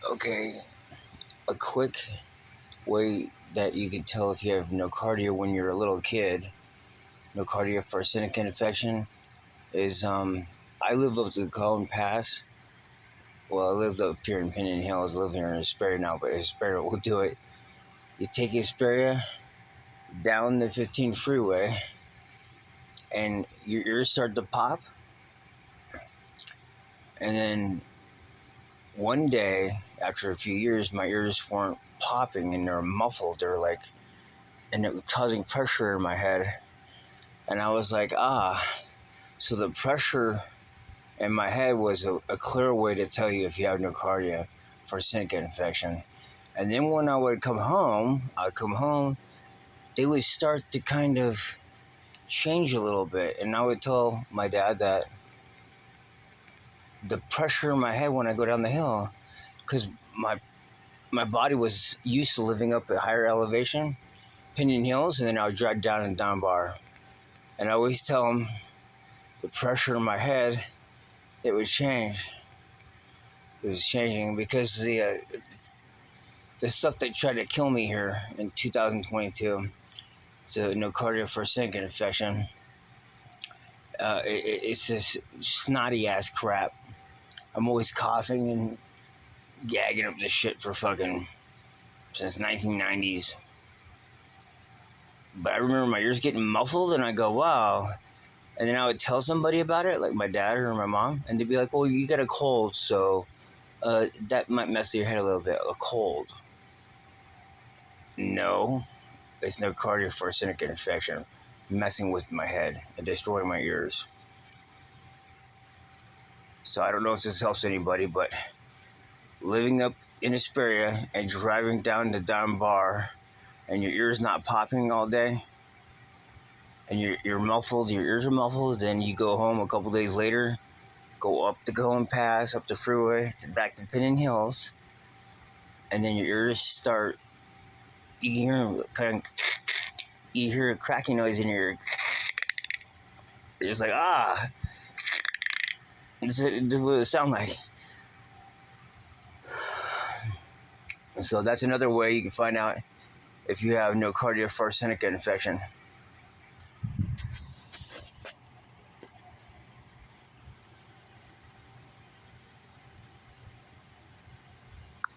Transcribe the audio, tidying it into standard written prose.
Okay, a quick way that you can tell if you have nocardia when you're a little kid, nocardia farcinica infection, is I live up to the Collin Pass. Well, I lived up here in Pinion Hills. I live here in Hesperia now, but Hesperia will do it. You take Hesperia down the 15 freeway, and your ears start to pop, and then one day, after a few years, my ears weren't popping and they're muffled. They're like, and it was causing pressure in my head. And I was like, so the pressure in my head was a clear way to tell you if you have nocardia for farcinica infection. And then when I'd come home, they would start to kind of change a little bit. And I would tell my dad that the pressure in my head when I go down the hill, because my body was used to living up at higher elevation, Pinion Hills, and then I would drive down in Down Bar. And I always tell them the pressure in my head, it would change. It was changing because the stuff that tried to kill me here in 2022, the nocardia farcinica infection, it's this snotty ass crap. I'm always coughing and gagging up this shit for fucking since 1990s. But I remember my ears getting muffled, and I go, wow. And then I would tell somebody about it, like my dad or my mom, and they'd be like, well, you got a cold, so that might mess your head a little bit. A cold. No, it's nocardia farcinica infection messing with my head and destroying my ears. So I don't know if this helps anybody, but living up in Hesperia and driving down to Down Bar and your ears not popping all day and you're muffled, your ears are muffled, then you go home a couple days later, go up the Collin Pass, up the freeway, back to Pinion Hills, and then your ears start, you can hear them kind of, you hear a cracking noise in your ear. You're just like, this is what it sounds like. So that's another way you can find out if you have nocardia farcinica infection.